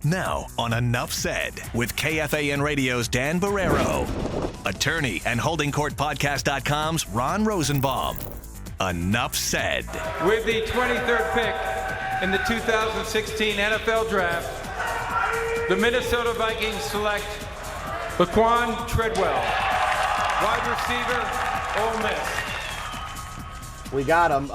Now, on Enough Said, with KFAN Radio's Dan Barrero, attorney and HoldingCourtPodcast.com's Ron Rosenbaum. Enough Said. With the 23rd pick in the 2016 NFL Draft, the Minnesota Vikings select Laquon Treadwell, wide receiver, Ole Miss. We got him.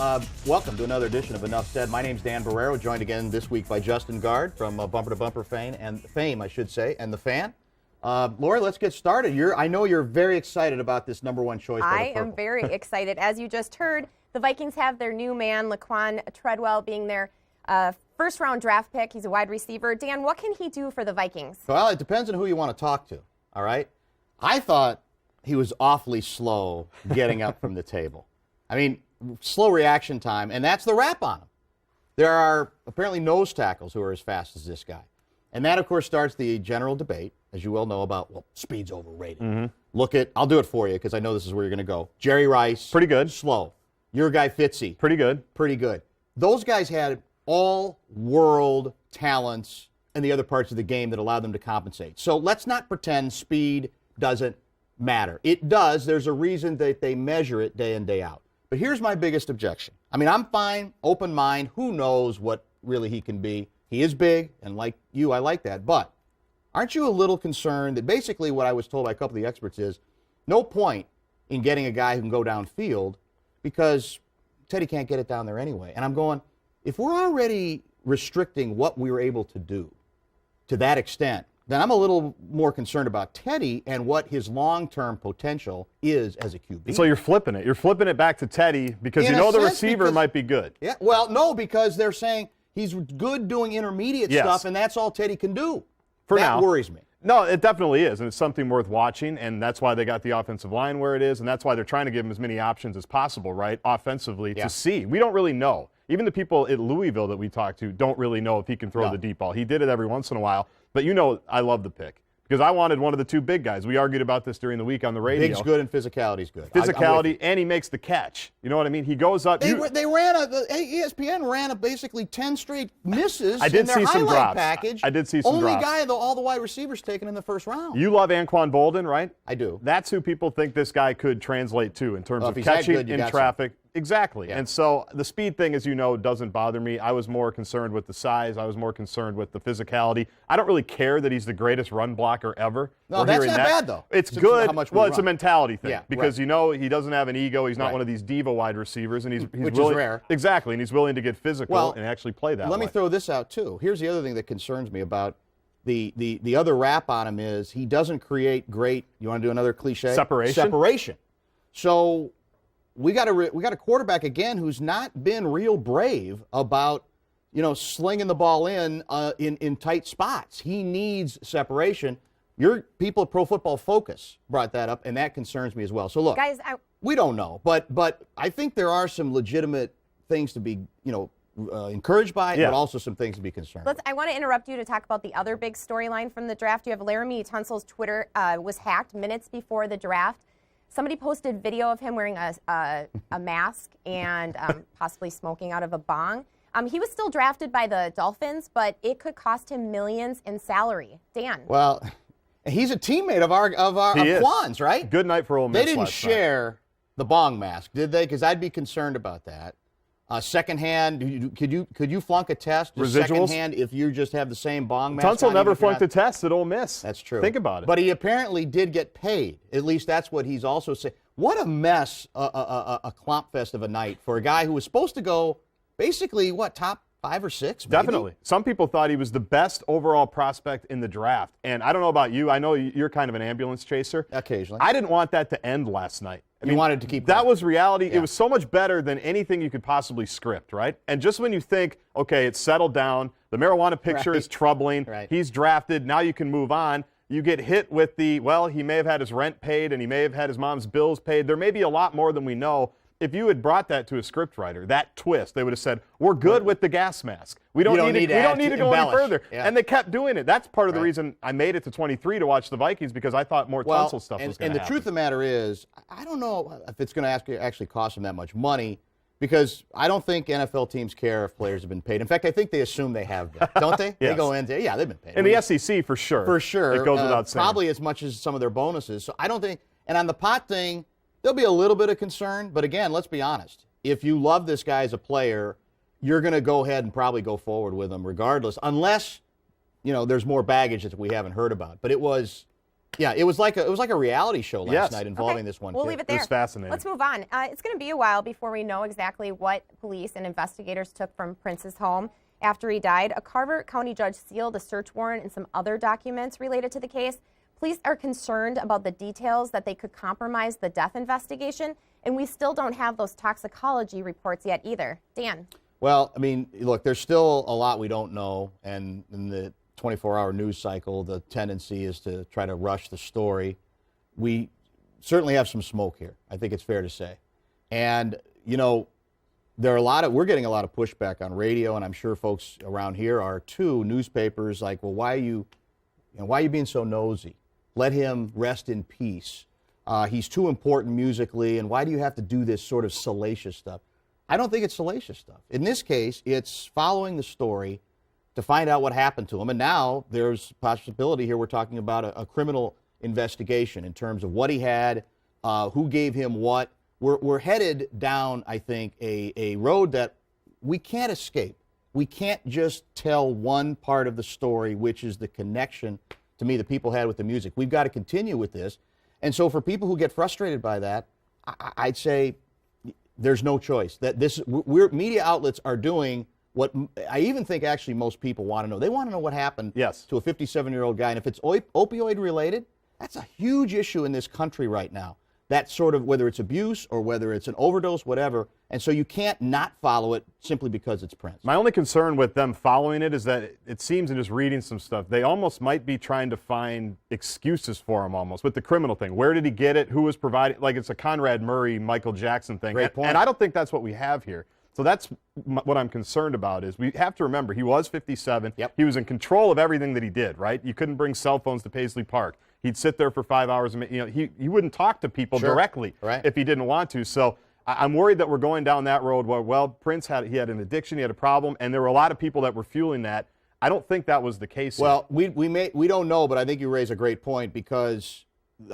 Welcome to another edition of Enough Said. My name's Dan Barrero, joined again this week by Justin Guard from Bumper to Bumper fame, and The Fan. Laura, let's get started. I know you're very excited about this number one choice. I am very excited. As you just heard, the Vikings have their new man, Laquon Treadwell, being their first-round draft pick. He's a wide receiver. Dan, what can he do for the Vikings? Well, it depends on who you want to talk to, all right? I thought he was awfully slow getting up from the table. I mean, slow reaction time, and that's the rap on him. There are apparently nose tackles who are as fast as this guy. And that, of course, starts the general debate, as you well know, about, well, speed's overrated. Mm-hmm. I'll do it for you because I know this is where you're going to go. Jerry Rice. Pretty good. Slow. Your guy, Fitzy. Pretty good. Pretty good. Those guys had all-world talents in the other parts of the game that allowed them to compensate. So let's not pretend speed doesn't matter. It does. There's a reason that they measure it day in, day out. But here's my biggest objection. I mean, I'm fine, open mind. Who knows what really he can be? He is big, and like you, I like that. But aren't you a little concerned that basically what I was told by a couple of the experts is no point in getting a guy who can go downfield because Teddy can't get it down there anyway. And I'm going, if we're already restricting what we were able to do to that extent, then I'm a little more concerned about Teddy and what his long-term potential is as a QB. So you're flipping it. You're flipping it back to Teddy because you know the receiver might be good. Yeah. Well, no, because they're saying he's good doing intermediate stuff, and that's all Teddy can do. For now. That worries me. No, it definitely is, and it's something worth watching, and that's why they got the offensive line where it is, and that's why they're trying to give him as many options as possible, right, offensively, to see. We don't really know. Even the people at Louisville that we talked to don't really know if he can throw the deep ball. He did it every once in a while, but you know I love the pick because I wanted one of the two big guys. We argued about this during the week on the radio. Big's good and physicality's good. Physicality, and he makes the catch. You know what I mean? He goes up. ESPN ran basically 10 straight misses in their highlight package. I did see some drops. Only guy all the wide receivers taken in the first round. You love Anquan Boldin, right? I do. That's who people think this guy could translate to in terms of catching in traffic. Exactly. Yeah. And so the speed thing, as you know, doesn't bother me. I was more concerned with the size. I was more concerned with the physicality. I don't really care that he's the greatest run blocker ever. No, that's not bad, though. It's good. Well, it's a mentality thing because, you know, he doesn't have an ego. He's not one of these diva wide receivers. And he's Which willing, is rare. Exactly. And he's willing to get physical and actually play that way. Let me throw this out, too. Here's the other thing that concerns me about the other rap on him is he doesn't create great, you want to do another cliche? Separation. So we got a quarterback again who's not been real brave about, you know, slinging the ball in tight spots. He needs separation. Your people at Pro Football Focus brought that up, and that concerns me as well. So look, guys, we don't know, but I think there are some legitimate things to be, you know, encouraged by, but also some things to be concerned with. I want to interrupt you to talk about the other big storyline from the draft. You have Laramie Tunsil's Twitter was hacked minutes before the draft. Somebody posted video of him wearing a mask and possibly smoking out of a bong. He was still drafted by the Dolphins, but it could cost him millions in salary. Dan. Well, he's a teammate of Quan's, right? Good night for Ole Miss. They didn't share the bong mask, did they? Because I'd be concerned about that. Secondhand, could you flunk a test? Residuals? Secondhand, if you just have the same bong mask. Tunsil never flunked a test at Ole Miss. That's true. Think about it. But he apparently did get paid. At least that's what he's also saying. What a mess, a clomp fest of a night for a guy who was supposed to go basically, top 5 or 6? Maybe? Definitely. Some people thought he was the best overall prospect in the draft. And I don't know about you. I know you're kind of an ambulance chaser. Occasionally. I didn't want that to end last night. I mean, wanted to keep that going. was reality. Yeah. It was so much better than anything you could possibly script, right? And just when you think, okay, it's settled down, the marijuana picture is troubling, he's drafted, now you can move on, you get hit with he may have had his rent paid and he may have had his mom's bills paid. There may be a lot more than we know. If you had brought that to a scriptwriter, that twist, they would have said, we're good with the gas mask. We don't need to go any further. Yeah. And they kept doing it. That's part of the reason I made it to 23 to watch the Vikings, because I thought more Tunsil stuff was going to happen. And the truth of the matter is, I don't know if it's going to actually cost them that much money, Because I don't think NFL teams care if players have been paid. In fact, I think they assume they have been, don't they? Yes. They go in, yeah, they've been paid. In the SEC, for sure. For sure. It goes without saying. Probably as much as some of their bonuses. So I don't think, and on the pot thing, there'll be a little bit of concern. But again, let's be honest. If you love this guy as a player, you're going to go ahead and probably go forward with him regardless, unless, there's more baggage that we haven't heard about. But it was like a reality show last night involving this one We'll kid. leave it there. It was fascinating. Let's move on. It's going to be a while before we know exactly what police and investigators took from Prince's home after he died. A Carver County judge sealed a search warrant and some other documents related to the case. Police are concerned about the details that they could compromise the death investigation, and we still don't have those toxicology reports yet either. Dan? Well, I mean, look, there's still a lot we don't know, and in the 24-hour news cycle, the tendency is to try to rush the story. We certainly have some smoke here, I think it's fair to say. And, we're getting a lot of pushback on radio, and I'm sure folks around here are too. Newspapers like, well, why are you being so nosy? Let him rest in peace. He's too important musically, and why do you have to do this sort of salacious stuff? I don't think it's salacious stuff. In this case, it's following the story to find out what happened to him. And now there's a possibility here we're talking about a criminal investigation in terms of what he had, who gave him what. We're headed down, I think, a road that we can't escape. We can't just tell one part of the story, which is the connection, to me, that people had with the music. We've got to continue with this. And so for people who get frustrated by that, I'd say there's no choice. That media outlets are doing what I even think actually most people want to know. They want to know what happened to a 57-year-old guy. And if it's opioid related, that's a huge issue in this country right now. That sort of, whether it's abuse or whether it's an overdose, whatever. And so you can't not follow it simply because it's Prince. My only concern with them following it is that it seems, in just reading some stuff, they almost might be trying to find excuses for him almost with the criminal thing. Where did he get it? Who was providing? Like, it's a Conrad Murray, Michael Jackson thing. Great point. And I don't think that's what we have here. So that's what I'm concerned about. Is we have to remember he was 57. Yep. He was in control of everything that he did, right? You couldn't bring cell phones to Paisley Park. He'd sit there for 5 hours. And, he wouldn't talk to people directly if he didn't want to. So I'm worried that we're going down that road where, well, Prince had an addiction, he had a problem, and there were a lot of people that were fueling that. I don't think that was the case. Well, we don't know, but I think you raise a great point, because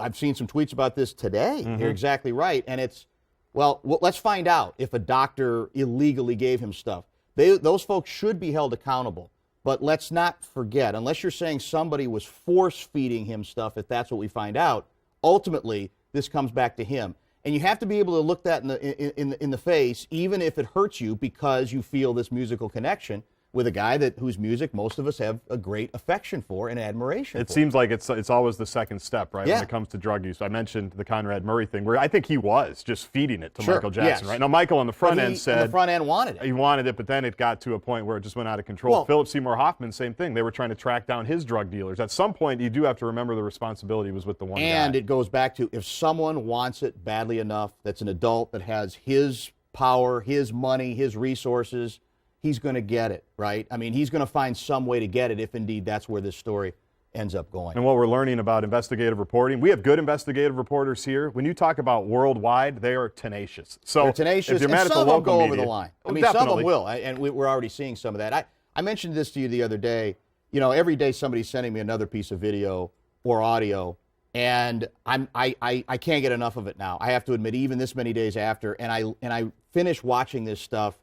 I've seen some tweets about this today. Mm-hmm. You're exactly right. And it's, well, let's find out if a doctor illegally gave him stuff. Those folks should be held accountable. But let's not forget, unless you're saying somebody was force-feeding him stuff, if that's what we find out, ultimately this comes back to him. And you have to be able to look that in the face, even if it hurts you, because you feel this musical connection with a guy whose music most of us have a great affection for and admiration for. It seems like it's always the second step, right, when it comes to drug use. I mentioned the Conrad Murray thing, where I think he was just feeding it to Michael Jackson, right? Now, Michael on the front end said... the front end wanted it. He wanted it, but then it got to a point where it just went out of control. Well, Philip Seymour Hoffman, same thing. They were trying to track down his drug dealers. At some point, you do have to remember the responsibility was with the one guy. And it goes back to, if someone wants it badly enough, that's an adult that has his power, his money, his resources, he's going to get it, right? I mean, he's going to find some way to get it if indeed that's where this story ends up going. And what we're learning about investigative reporting, we have good investigative reporters here. When you talk about worldwide, they are tenacious. So they're tenacious, if you're mad and at some the of them local go media, over the line. I mean, definitely. some of them will, and we're already seeing some of that. I mentioned this to you the other day. Every day somebody's sending me another piece of video or audio, and I can't get enough of it now. I have to admit, even this many days after, and I finish watching this stuff,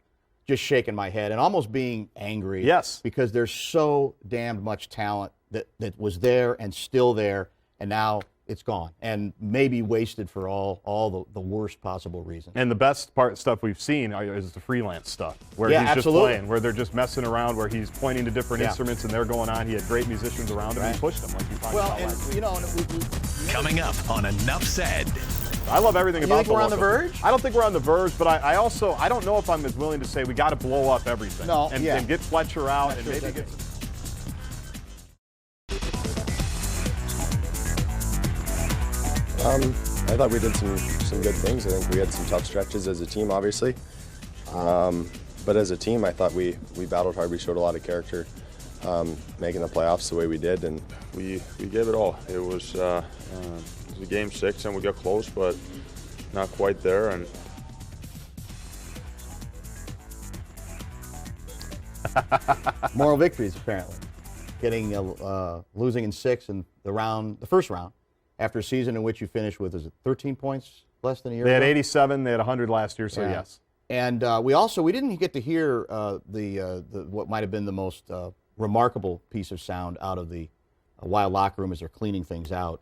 just shaking my head and almost being angry. Yes. Because there's so damned much talent that was there and still there, and now it's gone and maybe wasted for all the worst possible reasons. And the best stuff we've seen is the freelance stuff, where he's absolutely. just playing, where they're just messing around, where he's pointing to different instruments and they're going on. He had great musicians around him and he pushed them, like you talked about. And Coming up on Enough Said. I love everything about think we're on the verge? I don't think we're on the verge, but I don't know if I'm as willing to say we got to blow up everything. And get Fletcher out and maybe get. I thought we did some good things. I think we had some tough stretches as a team, obviously. But as a team, I thought we battled hard. We showed a lot of character, making the playoffs the way we did, and we gave it all. It was a game 6, and we got close, but not quite there. And Moral victories, apparently. Losing in 6 in the first round, after a season in which you finished with, is it 13 points less than a year ago? They had 87, they had 100 last year, so yeah. Yes. And we didn't get to hear what might have been the most remarkable piece of sound out of the Wild locker room as they're cleaning things out.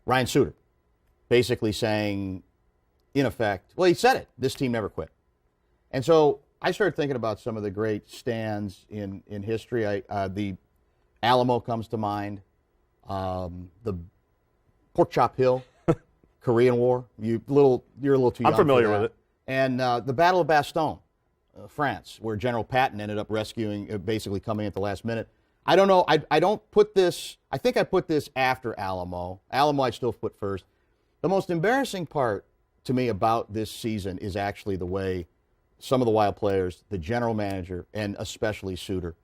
Ryan Suter basically saying, in effect, well, he said it, this team never quit. And so I started thinking about some of the great stands in history. The Alamo comes to mind, the Pork Chop Hill, Korean War. You're a little too young. I'm familiar with it. And the Battle of Bastogne, France, where General Patton ended up rescuing, basically coming at the last minute. I don't know. I don't put this. I think I put this after Alamo. Alamo I still put first. The most embarrassing part to me about this season is actually the way some of the Wild players, the general manager, and especially Suter,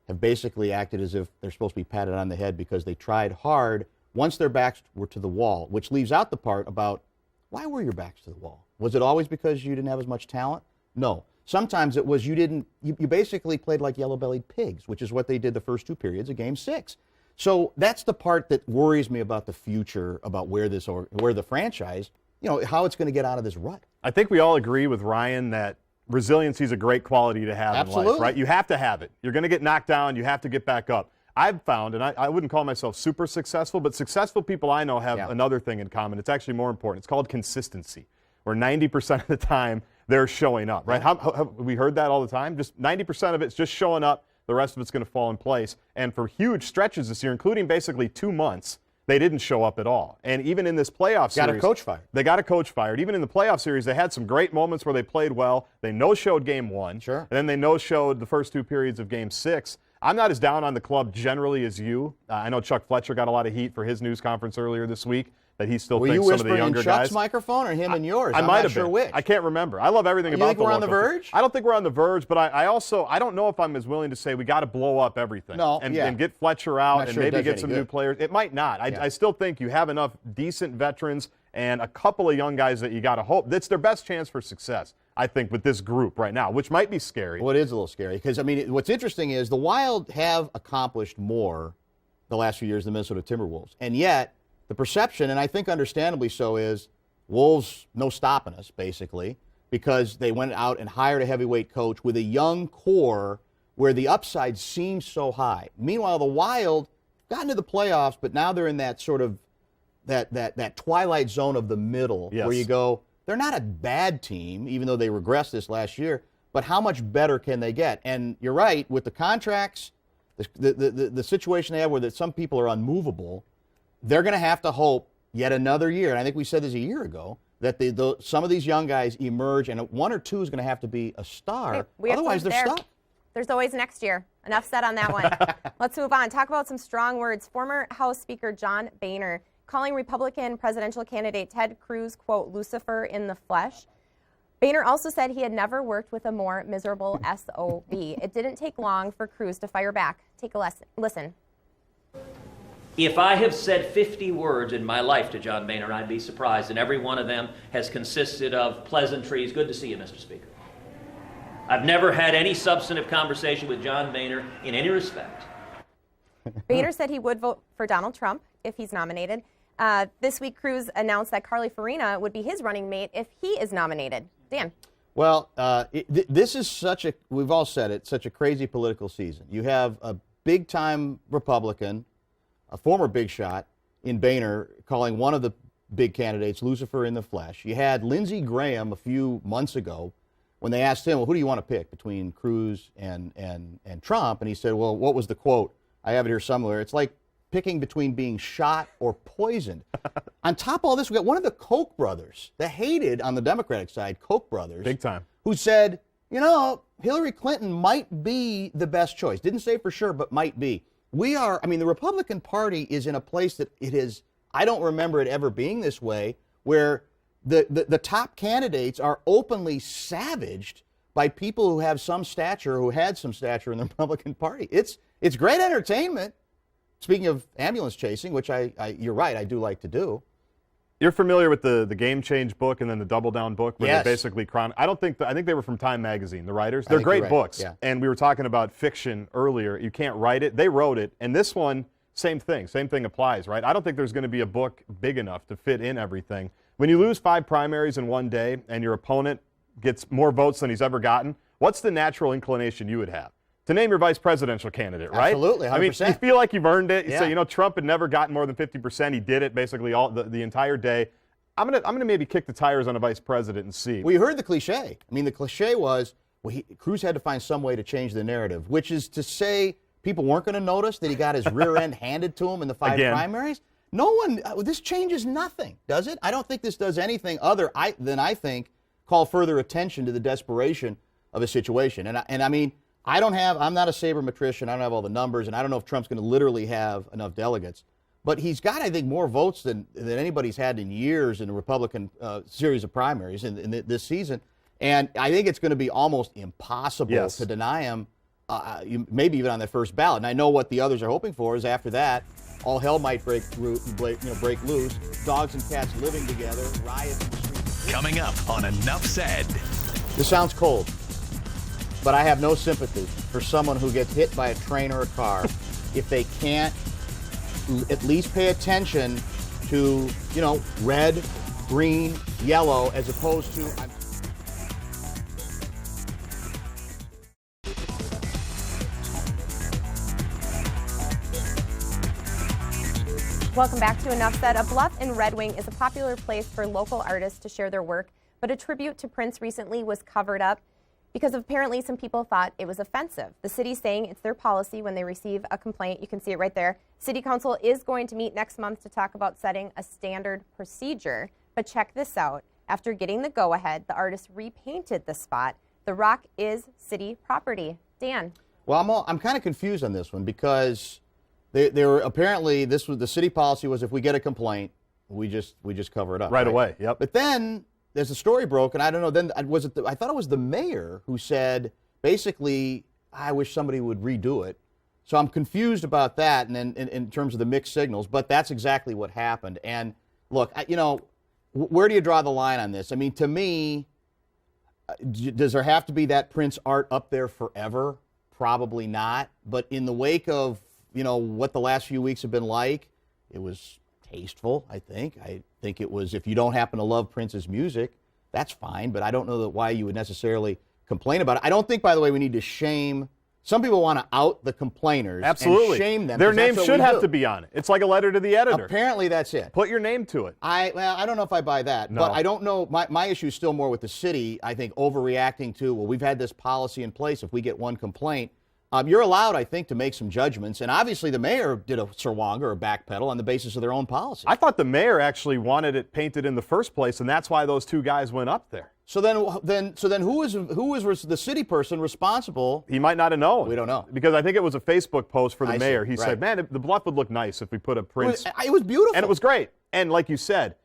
have basically acted as if they're supposed to be patted on the head because they tried hard once their backs were to the wall, which leaves out the part about why were your backs to the wall? Was it always because you didn't have as much talent? No. Sometimes it was you basically played like yellow-bellied pigs, which is what they did the first 2 periods of Game 6. So that's the part that worries me about the future, about where the franchise, how it's going to get out of this rut. I think we all agree with Ryan that resiliency is a great quality to have in life, right? You have to have it. You're going to get knocked down. You have to get back up. I've found, and I wouldn't call myself super successful, but successful people I know have another thing in common. It's actually more important. It's called consistency, where 90% of the time they're showing up, right? Have we heard that all the time? Just 90% of it's just showing up. The rest of it's going to fall in place. And for huge stretches this year, including basically 2 months, they didn't show up at all. And even in this playoff series, got a coach fired. They got a coach fired. Even in the playoff series, they had some great moments where they played well. They no-showed Game 1. Sure. And then they no-showed the first 2 periods of Game 6. I'm not as down on the club generally as you. I know Chuck Fletcher got a lot of heat for his news conference earlier this week that he still thinks some of the younger guys. Were you whispering in Chuck's microphone or him and yours? I might have sure been. Which. I can't remember. I love everything about the think we're on the verge? I don't think we're on the verge, but I don't know if I'm as willing to say we got to blow up everything and get Fletcher out and maybe get some new players. It might not. I still think you have enough decent veterans and a couple of young guys that you got to hope. That's their best chance for success, I think, with this group right now, which might be scary. Well, it is a little scary because, what's interesting is the Wild have accomplished more the last few years than the Minnesota Timberwolves. And yet, the perception, and I think understandably so, is Wolves no stopping us, basically, because they went out and hired a heavyweight coach with a young core where the upside seems so high. Meanwhile, the Wild got into the playoffs, but now they're in that sort of that twilight zone of the middle where you go, they're not a bad team, even though they regressed this last year, but how much better can they get? And you're right, with the contracts, the situation they have where some people are unmovable, they're going to have to hope yet another year, and I think we said this a year ago, that some of these young guys emerge, and 1 or 2 is going to have to be a star. Otherwise, they're stuck. There's always next year. Enough said on that one. Let's move on. Talk about some strong words. Former House Speaker John Boehner calling Republican presidential candidate Ted Cruz, quote, Lucifer in the flesh. Boehner also said he had never worked with a more miserable SOB. It didn't take long for Cruz to fire back. Take a listen. If I have said 50 words in my life to John Boehner, I'd be surprised, and every one of them has consisted of pleasantries. Good to see you, Mr. Speaker. I've never had any substantive conversation with John Boehner in any respect. Boehner said he would vote for Donald Trump if he's nominated. This week, Cruz announced that Carly Fiorina would be his running mate if he is nominated. Dan. Well, this is we've all said it, such a crazy political season. You have a big-time Republican, a former big shot in Boehner, calling one of the big candidates Lucifer in the flesh. You had Lindsey Graham a few months ago when they asked him, well, who do you want to pick between Cruz and Trump? And he said, well, what was the quote? I have it here somewhere. It's like picking between being shot or poisoned. On top of all this, we got one of the Koch brothers, the hated on the Democratic side, Koch brothers. Big time. Who said, Hillary Clinton might be the best choice. Didn't say for sure, but might be. The Republican Party is in a place that it is, I don't remember it ever being this way, where the top candidates are openly savaged by people who have some stature, who had some stature in the Republican Party. It's great entertainment. Speaking of ambulance chasing, which you're right, I do like to do. You're familiar with the Game Change book and then the Double Down book, where Yes. they basically I think they were from Time Magazine, the writers. They're great books. Yeah. And we were talking about fiction earlier. You can't write it. They wrote it. And this one, same thing. Same thing applies, right? I don't think there's going to be a book big enough to fit in everything. When you lose 5 primaries in one day and your opponent gets more votes than he's ever gotten, what's the natural inclination you would have? To name your vice presidential candidate, right? Absolutely, 100%. I mean, you feel like you've earned it. You Yeah. say, Trump had never gotten more than 50%. He did it basically all the entire day. I'm gonna maybe kick the tires on a vice president and see. We heard the cliche. I mean, the cliche was, Cruz had to find some way to change the narrative, which is to say people weren't going to notice that he got his rear end handed to him in the 5 primaries. No one. This changes nothing, does it? I don't think this does anything other than I think call further attention to the desperation of a situation. And I mean, I'm not a sabermetrician. I don't have all the numbers, and I don't know if Trump's going to literally have enough delegates. But he's got, I think, more votes than anybody's had in years in the Republican series of primaries in this season. And I think it's going to be almost impossible to deny him, maybe even on that first ballot. And I know what the others are hoping for is after that, all hell might break loose, dogs and cats living together, riots in the streets. Coming up on Enough Said. This sounds cold, but I have no sympathy for someone who gets hit by a train or a car if they can't at least pay attention to, red, green, yellow, as opposed to... Welcome back to Enough Said. A bluff in Red Wing is a popular place for local artists to share their work, but a tribute to Prince recently was covered up because apparently some people thought it was offensive. The city's saying it's their policy when they receive a complaint. You can see it right there. City Council is going to meet next month to talk about setting a standard procedure. But check this out. After getting the go-ahead, the artist repainted the spot. The rock is city property. Dan. Well, I'm kind of confused on this one because they were apparently the city policy was if we get a complaint, we just cover it up right away. Yep. But then there's a story broke, and I don't know. Then I thought it was the mayor who said basically, I wish somebody would redo it. So I'm confused about that, and then in terms of the mixed signals. But that's exactly what happened. And look, where do you draw the line on this? I mean, to me, does there have to be that Prince art up there forever? Probably not. But in the wake of what the last few weeks have been like, it was tasteful, I think. I think it was, if you don't happen to love Prince's music, that's fine, but I don't know why you would necessarily complain about it. I don't think, by the way, we need to shame. Some people want to out the complainers Absolutely. And shame them. Their name should have to be on it. It's like a letter to the editor. Apparently that's it. Put your name to it. I don't know if I buy that, but I don't know. My issue is still more with the city, I think, overreacting to, well, we've had this policy in place. If we get one complaint, you're allowed, I think, to make some judgments. And obviously the mayor did a surwanger or backpedal on the basis of their own policy. I thought the mayor actually wanted it painted in the first place, and that's why those two guys went up there. So then who was the city person responsible? He might not have known. We don't know. Because I think it was a Facebook post for the mayor. He said, man, the bluff would look nice if we put a Prince. It was beautiful. And it was great. And like you said,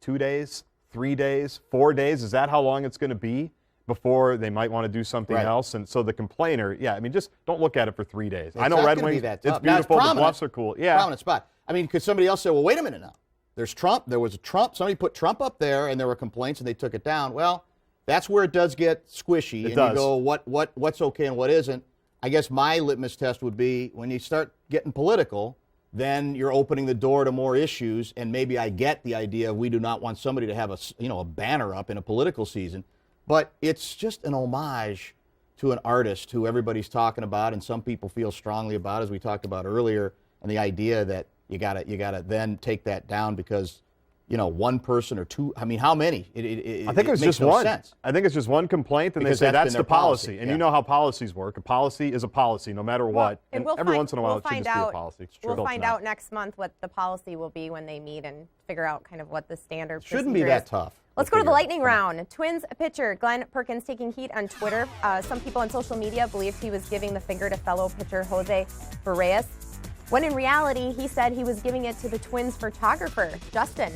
2 days, 3 days, 4 days, is that how long it's going to be before they might want to do something else? And so the complainer, just don't look at it for 3 days. I know Red Wings, it's beautiful, the bluffs are cool. Yeah. Prominent spot. I mean, could somebody else say, well, wait a minute now. There's Trump. There was a Trump. Somebody put Trump up there, and there were complaints, and they took it down. Well, that's where it does get squishy. You go, what's okay and what isn't. I guess my litmus test would be when you start getting political, then you're opening the door to more issues, and maybe I get the idea we do not want somebody to have a banner up in a political season. But it's just an homage to an artist who everybody's talking about, and some people feel strongly about, as we talked about earlier, and the idea that you gotta then take that down because one person or two. I mean, how many? I think it was just one. Sense. I think it's just one complaint, and because they say that's the policy. And you know how policies work. A policy is a policy, no matter what. And every once in a while, it should just be a policy. We'll find out next month what the policy will be when they meet and figure out kind of what the standard procedure shouldn't be that tough. Let's go to the lightning round. Twins pitcher Glenn Perkins taking heat on Twitter. Some people on social media believed he was giving the finger to fellow pitcher Jose Barrios, when in reality, he said he was giving it to the Twins photographer, Justin.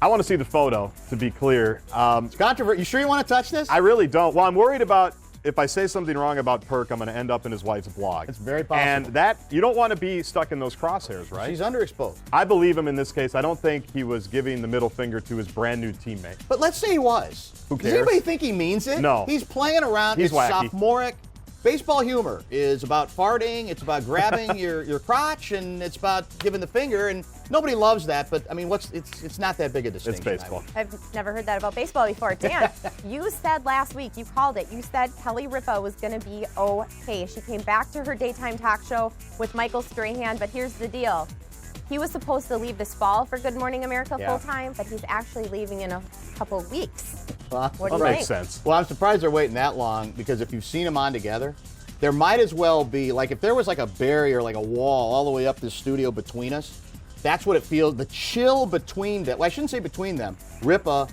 I want to see the photo, to be clear. It's controversial. You sure you want to touch this? I really don't. Well, I'm worried about if I say something wrong about Perk, I'm going to end up in his wife's blog. It's very possible. And that, you don't want to be stuck in those crosshairs, right? She's underexposed. I believe him in this case. I don't think he was giving the middle finger to his brand new teammate. But let's say he was. Who cares? Does anybody think he means it? No. He's playing around. He's it's wacky. sophomoric. Baseball humor is about farting, it's about grabbing your crotch, and it's about giving the finger, and nobody loves that, but I mean, it's not that big a distinction. It's baseball. I've never heard that about baseball before. Dan, you said last week, you called it, you said Kelly Ripa was going to be okay. She came back to her daytime talk show with Michael Strahan, but here's the deal. He was supposed to leave this fall for Good Morning America full-time, but he's actually leaving in a couple weeks. What do you That think? makes sense. Well, I'm surprised they're waiting that long, because if you've seen them on together, there might as well be, like if there was like a barrier, like a wall all the way up this studio between us, that's what it feels, the chill between them. Well, I shouldn't say between them. Ripa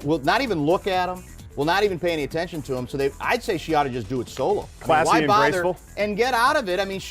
will not even look at him, will not even pay any attention to him, so I'd say she ought to just do it solo. Classy why and bother graceful. and get out of it? I mean,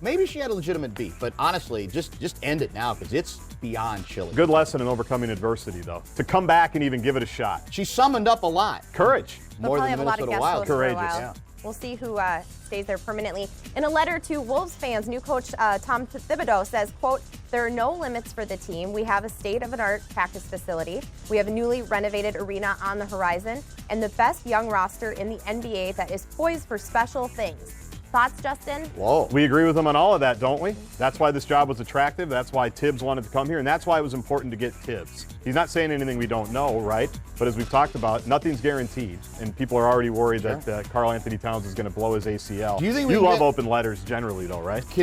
maybe she had a legitimate beef, but honestly, just end it now, because it's beyond chilly. Good lesson in overcoming adversity, though. To come back and even give it a shot. She summoned up a lot. Courage. They'll More probably than have a lot of Minnesota guest Wild. hosts for a Courageous. while. Yeah. We'll see who stays there permanently. In a letter to Wolves fans, new coach Tom Thibodeau says, quote, there are no limits for the team. We have a state-of-the-art practice facility. We have a newly renovated arena on the horizon and the best young roster in the NBA that is poised for special things. Thoughts, Justin? Whoa. We agree with him on all of that, don't we? That's why this job was attractive. That's why Tibbs wanted to come here, and that's why it was important to get Tibbs. He's not saying anything we don't know, right? But as we've talked about, nothing's guaranteed, and people are already worried that Karl Anthony Towns is going to blow his ACL. Do you think you we love get- open letters generally, though, right? Do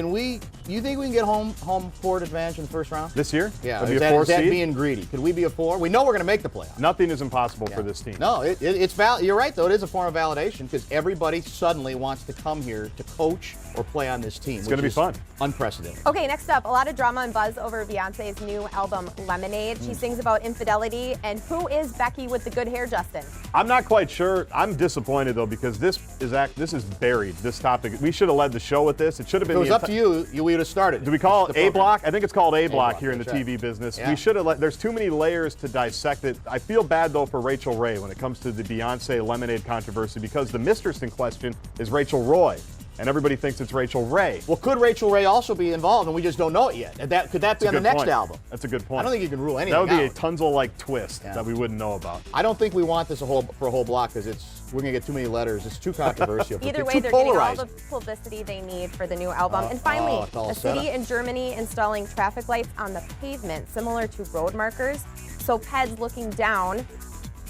you think we can get home court advantage in the first round? This year? Yeah. It'll Is be a 4 is that seed? being greedy? Could we be a 4? We know we're going to make the playoffs. Nothing is impossible for this team. No, it's valid. You're right, though. It is a form of validation because everybody suddenly wants to come here to coach or play on this team. It's going to be fun. Unprecedented. Okay, next up, a lot of drama and buzz over Beyonce's new album, Lemonade. She sings about infidelity. And who is Becky with the good hair, Justin? I'm not quite sure. I'm disappointed, though, because this is buried, this topic. We should have led the show with this. It should have If been it was up to you, we would have started. Do we call It's it the A program. block? I think it's called A block block, here in the that's right. TV business. Yeah. We should have there's too many layers to dissect it. I feel bad, though, for Rachel Ray when it comes to the Beyonce Lemonade controversy because the mistress in question is Rachel Roy, and everybody thinks it's Rachel Ray. Well, could Rachel Ray also be involved, and we just don't know it yet? Could that be on the next album? That's a good point. I don't think you can rule anything That would be out. a Tunzel-like twist that we wouldn't know about. I don't think we want this for a whole block because we're going to get too many letters. It's too controversial. Either way, too they're getting all polarizing. the publicity they need for the new album. And finally, it's all a set city up. in Germany installing traffic lights on the pavement, similar to road markers. So peds looking down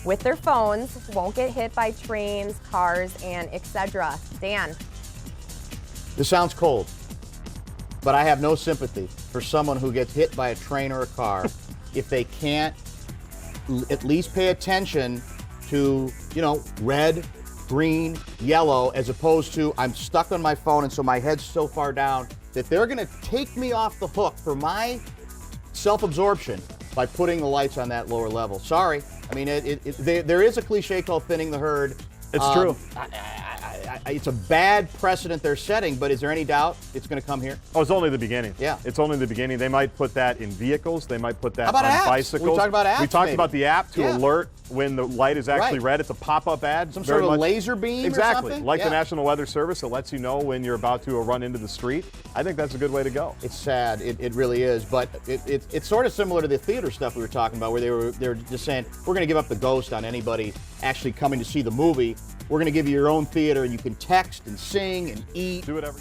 with their phones won't get hit by trains, cars, and etc. Dan. This sounds cold, but I have no sympathy for someone who gets hit by a train or a car if they can't at least pay attention to, red, green, yellow, as opposed to I'm stuck on my phone and so my head's so far down that they're going to take me off the hook for my self-absorption by putting the lights on that lower level. Sorry. I mean, there is a cliche called thinning the herd. It's true. It's a bad precedent they're setting, but is there any doubt it's going to come here? Oh, it's only the beginning. Yeah. It's only the beginning. They might put that in vehicles. They might put that How about on apps? bicycles. We talked about apps, We talked maybe. about the app to Yeah. alert when the light is actually Right. red. It's a pop-up ad. Some very sort of much- laser beam or Exactly. something? Like Yeah. the National Weather Service. It lets you know when you're about to run into the street. I think that's a good way to go. It's sad. It really is. But it's sort of similar to the theater stuff we were talking about, where they're just saying we're going to give up the ghost on anybody actually coming to see the movie. We're going to give you your own theater, and you can text and sing and eat. Do whatever.